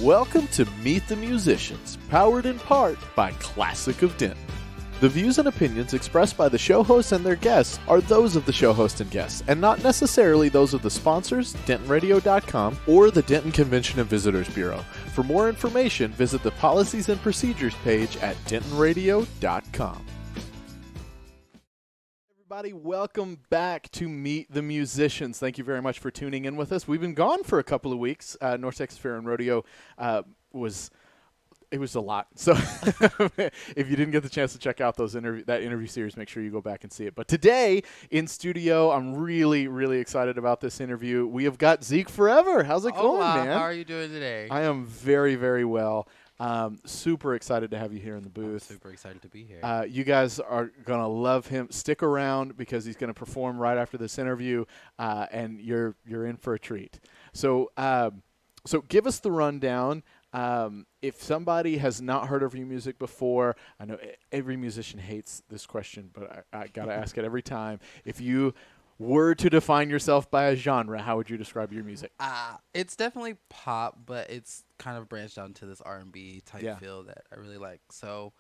Welcome to Meet the Musicians, powered in part by Classic of Denton. The views and opinions expressed by the show hosts and their guests are those of the show host and guests, and not necessarily those of the sponsors, DentonRadio.com, or the Denton Convention and Visitors Bureau. For more information, visit the Policies and Procedures page at DentonRadio.com. Everybody, welcome back to Meet the Musicians. Thank you very much for tuning in with us. We've been gone for a couple of weeks. North Texas Fair and Rodeo was a lot. So if you didn't get the chance to check out that interview series, make sure you go back and see it. But today in studio, I'm really, really excited about this interview. We have got Zeke Forever. How's it going, man? How are you doing today? I am very, very well. Super excited to have you here in the booth. I'm super excited to be here. You guys are going to love him. Stick around because he's going to perform right after this interview, and you're in for a treat. So give us the rundown. If somebody has not heard of your music before, I know every musician hates this question, but I got to ask it every time. If you were to define yourself by a genre, how would you describe your music? It's definitely pop, but it's kind of branched out into this R&B type feel that I really like. So,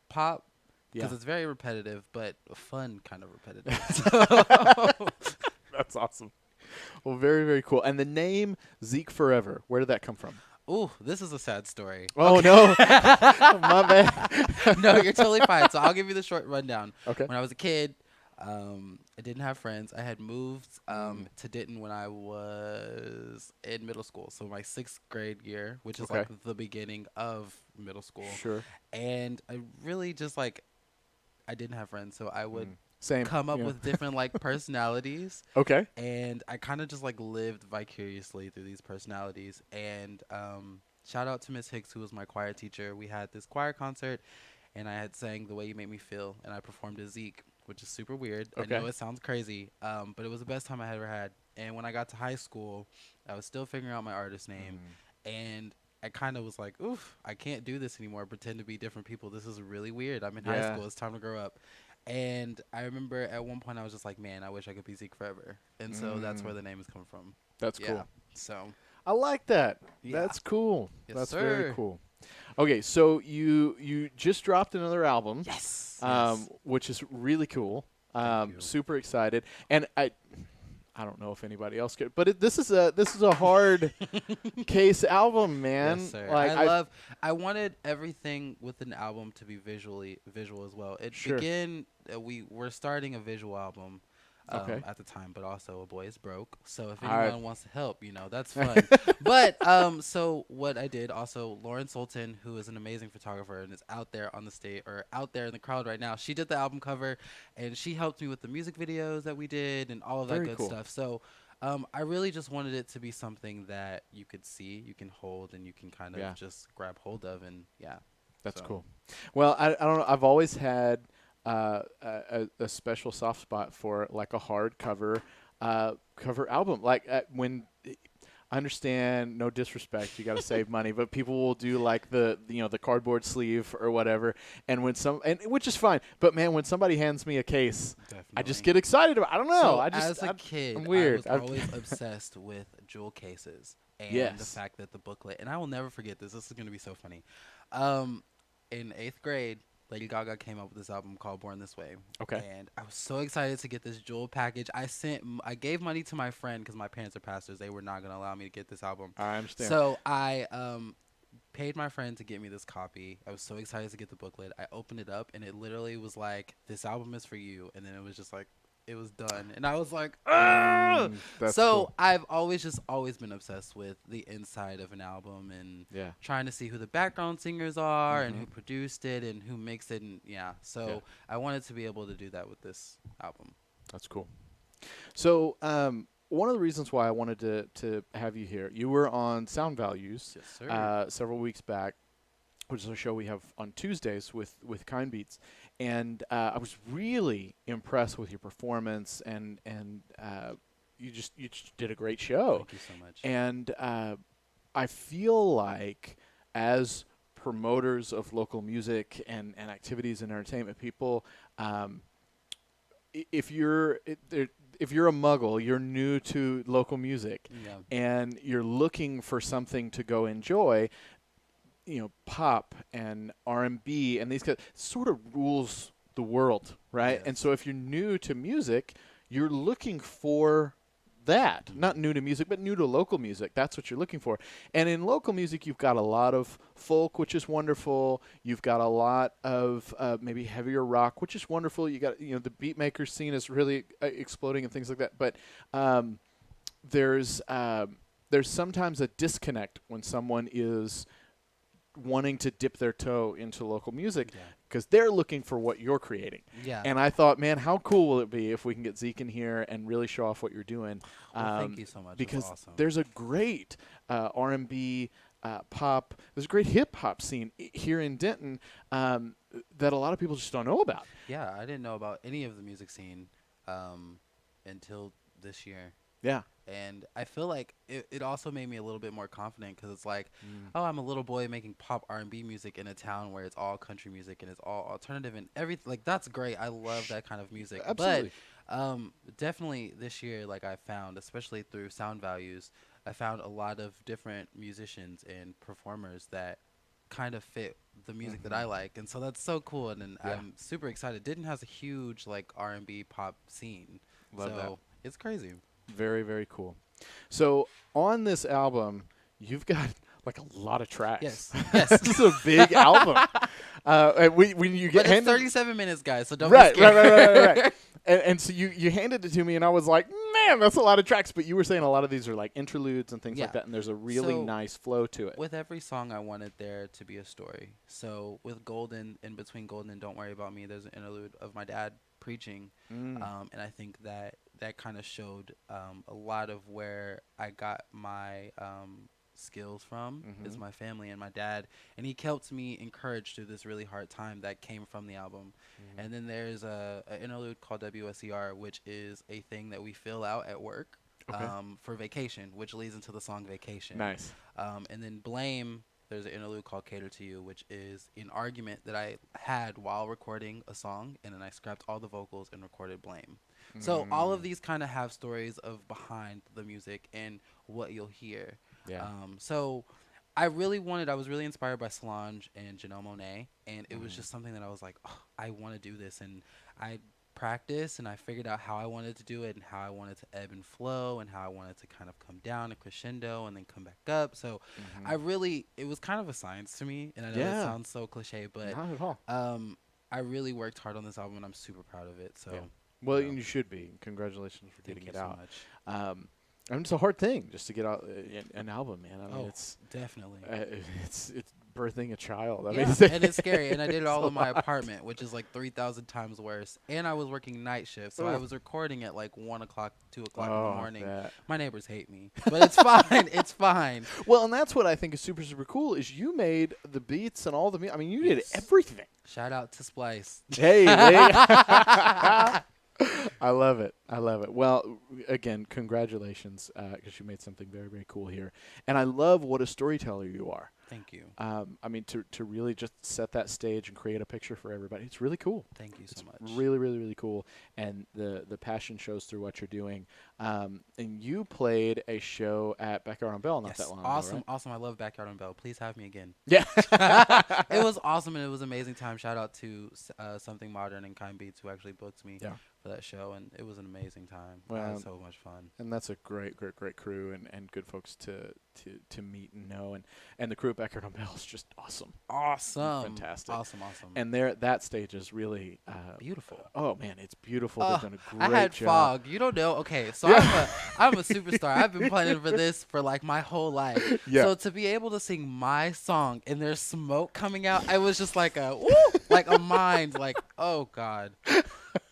pop, because it's very repetitive, but fun kind of repetitive. That's awesome. Well, very, very cool. And the name Zeke Forever, where did that come from? Ooh, this is a sad story. Oh, okay. No. My bad. No, you're totally fine. So I'll give you the short rundown. Okay. When I was a kid, I didn't have friends. I had moved to Denton when I was in middle school. So my 6th grade year, which is like the beginning of middle school. Sure. And I really just I didn't have friends. So I would come up with different personalities. Okay. And I kind of just lived vicariously through these personalities. And shout out to Miss Hicks, who was my choir teacher. We had this choir concert and I had sang The Way You Make Me Feel, and I performed as Zeke, which is super weird. Okay. I know it sounds crazy, but it was the best time I had ever had. And when I got to high school, I was still figuring out my artist name, and I kind of was like, oof, I can't do this anymore, pretend to be different people. This is really weird. I'm in high school. It's time to grow up. And I remember at one point I was just like, man, I wish I could be Zeke Forever. And so that's where the name has come from. That's cool. So I like that. Yeah. That's cool. Yes, That's sir. very cool. Okay, so you just dropped another album. Yes. Which is really cool. Thank you. Super excited. And I don't know if anybody else could, but this is a hard case album, man. Yes, sir. Like I wanted everything with an album to be visual as well. It began. We're starting a visual album. At the time, but also A Boy Is Broke. So if anyone wants to help, that's fun. But so what I did also, Lauren Sultan, who is an amazing photographer and is out there on the stage or out there in the crowd right now, she did the album cover and she helped me with the music videos that we did and all of that good stuff. So I really just wanted it to be something that you could see, you can hold, and you can kind of just grab hold of, and that's cool. Well, I don't know. I've always had a special soft spot for a hardcover cover album. When I understand, no disrespect, you got to save money, but people will do the cardboard sleeve or whatever, and which is fine. But man, when somebody hands me a case, I just get excited about. I don't know. So as a kid, I'm weird. I was always obsessed with jewel cases and the fact that the booklet. And I will never forget this. This is going to be so funny. In 8th grade, Lady Gaga came up with this album called Born This Way. Okay. And I was so excited to get this jewel package. I gave money to my friend because my parents are pastors. They were not going to allow me to get this album. I understand. So I paid my friend to get me this copy. I was so excited to get the booklet. I opened it up, and it literally was like, this album is for you. And then it was just like, it was done. And I was like, ah! So cool. I've always been obsessed with the inside of an album and trying to see who the background singers are and who produced it and who mixed it. And so I wanted to be able to do that with this album. That's cool. So one of the reasons why I wanted to have you here, you were on Sound Values several weeks back, which is a show we have on Tuesdays with Kind Beats. And I was really impressed with your performance, and you just did a great show. Thank you so much. And I feel like as promoters of local music and activities and entertainment people, if you're if you're a muggle, you're new to local music, and you're looking for something to go enjoy. Pop and R&B and these guys sort of rules the world, right? Yes. And so if you're new to music, you're looking for that. Not new to music, but new to local music. That's what you're looking for. And in local music, you've got a lot of folk, which is wonderful. You've got a lot of maybe heavier rock, which is wonderful. You got the beat maker scene is really exploding and things like that. But there's sometimes a disconnect when someone is wanting to dip their toe into local music because they're looking for what you're creating. Yeah. And I thought, man, how cool will it be if we can get Zeke in here and really show off what you're doing? Thank you so much. Because awesome. There's a great R&B, pop, there's a great hip-hop scene here in Denton that a lot of people just don't know about. Yeah, I didn't know about any of the music scene until this year. Yeah. And I feel like it also made me a little bit more confident because it's like, oh, I'm a little boy making pop R&B music in a town where it's all country music and it's all alternative and everything. Like, that's great. I love that kind of music. Absolutely. But definitely this year, like I found, especially through Sound Values, I found a lot of different musicians and performers that kind of fit the music that I like. And so that's so cool. And I'm super excited. Denton has a huge, like, R&B pop scene. Love that. It's crazy. Very, very cool. So on this album, you've got like a lot of tracks. Yes. Yes. This is a big album. When you get but it's 37 minutes, guys, so don't right, be scared. Right. And so you handed it to me, and I was like, man, that's a lot of tracks. But you were saying a lot of these are like interludes and things like that, and there's a really nice flow to it. With every song, I wanted there to be a story. So with Golden, in between Golden and Don't Worry About Me, there's an interlude of my dad preaching. And I think that kind of showed a lot of where I got my skills from is my family and my dad, and he helped me encourage through this really hard time that came from the album. And then there's a interlude called WSER, which is a thing that we fill out at work for vacation, which leads into the song Vacation. Nice. And then Blame, there's an interlude called Cater to You, which is an argument that I had while recording a song, and then I scrapped all the vocals and recorded Blame. So all of these kind of have stories of behind the music and what you'll hear. Yeah. So I was really inspired by Solange and Janelle Monáe, and it was just something that I was like, oh, I want to do this. And I practiced, and I figured out how I wanted to do it and how I wanted to ebb and flow and how I wanted to kind of come down and crescendo and then come back up. So it was kind of a science to me, and I know it sounds so cliche, but not at all. I really worked hard on this album, and I'm super proud of it. So. Yeah. Well, you should be. Congratulations for getting it out. So much. I mean, it's a hard thing just to get out an album, man. I mean, it's definitely it's birthing a child. I mean, and it's scary. And I did it all in my apartment, which is like 3,000 times worse. And I was working night shift, so I was recording at like 1 o'clock, 2 o'clock in the morning. My neighbors hate me, but it's fine. It's fine. Well, and that's what I think is super, super cool is you made the beats and all the. I mean, you did everything. Shout out to Splice. Hey. I love it. Well, again, congratulations, because you made something very, very cool here. And I love what a storyteller you are. Thank you. I mean, to really just set that stage and create a picture for everybody, it's really cool. Thank you so much. Really, really, really cool. And the passion shows through what you're doing. And you played a show at Backyard on Bell not that long ago, right? Awesome. I love Backyard on Bell. Please have me again. Yeah. It was awesome, and it was an amazing time. Shout out to Something Modern and Kind Beats who actually booked me for that show, and it was an amazing time. Well, I had so much fun. And that's a great crew and good folks to meet and know. And the crew at Backyard on Bell is just awesome. Fantastic. Awesome. And that stage is really beautiful. Oh, man, it's beautiful. They've done a great job. I had fog. You don't know. Okay, so I'm a superstar. I've been planning for this for like my whole life. Yeah. So to be able to sing my song and there's smoke coming out, I was just like a mind like, oh, God.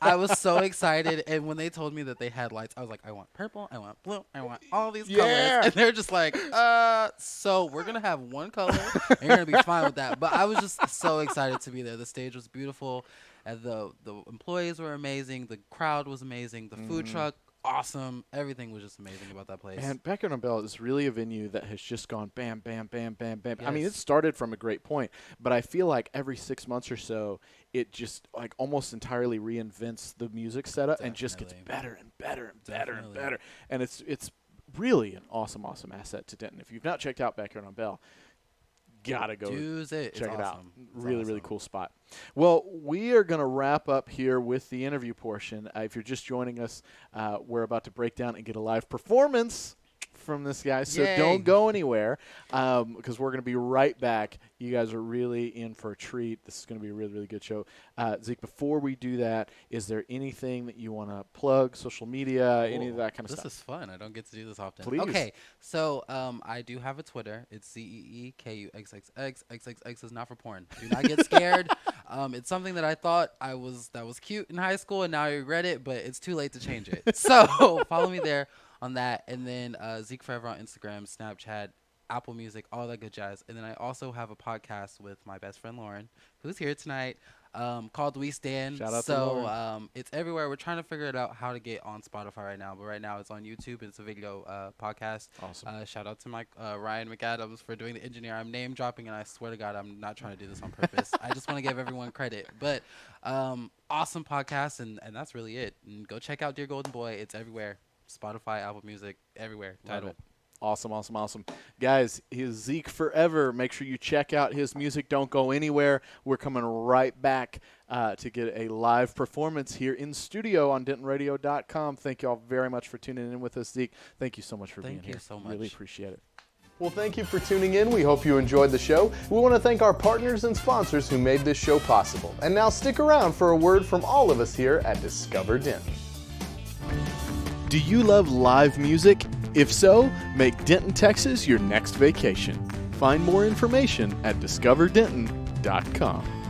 I was so excited, and when they told me that they had lights, I was like, I want purple, I want blue, I want all these colors. And they're just like, so we're going to have one color, and you're going to be fine with that. But I was just so excited to be there. The stage was beautiful, and the employees were amazing, the crowd was amazing, the food truck awesome. Everything was just amazing about that place. And Backyard on Bell is really a venue that has just gone bam, bam, bam, bam, bam. Yes. I mean, it started from a great point, but I feel like every 6 months or so, it just like almost entirely reinvents the music setup and just gets better and better and better and better. And it's really an awesome asset to Denton. If you've not checked out Backyard on Bell, gotta go check it out. Really cool spot. Well, we are going to wrap up here with the interview portion. If you're just joining us, we're about to break down and get a live performance from this guy. So don't go anywhere because we're going to be right back. You guys are really in for a treat. This is going to be a really good show. Zeke, before we do that, is there anything that you want to plug, social media, any of that kind of stuff? This is fun. I don't get to do this often. Please. Okay, so I do have a Twitter. It's ZeekuXXX. XXX is not for porn. Do not get scared. It's something that I thought that was cute in high school, and now I regret it, but it's too late to change it. So follow me there on that. And then Zeke Forever on Instagram, Snapchat, Apple Music, all that good jazz. And then I also have a podcast with my best friend Lauren, who's here tonight, called We Stand. Shout out to Lauren. It's everywhere. We're trying to figure it out how to get on Spotify right now, but right now it's on YouTube. It's a video podcast. Awesome. Shout out to my Ryan McAdams for doing the engineer. I'm name dropping, and I swear to God, I'm not trying to do this on purpose. I just want to give everyone credit. But awesome podcast, and that's really it. And go check out Dear Golden Boy. It's everywhere. Spotify, Apple Music, everywhere. Title. Awesome. Guys, he's Zeke Forever. Make sure you check out his music. Don't go anywhere. We're coming right back to get a live performance here in studio on DentonRadio.com. Thank you all very much for tuning in with us, Zeke. Thank you so much for being here. Thank you so much. Really appreciate it. Well, thank you for tuning in. We hope you enjoyed the show. We want to thank our partners and sponsors who made this show possible. And now stick around for a word from all of us here at Discover Denton. Do you love live music? If so, make Denton, Texas your next vacation. Find more information at discoverdenton.com.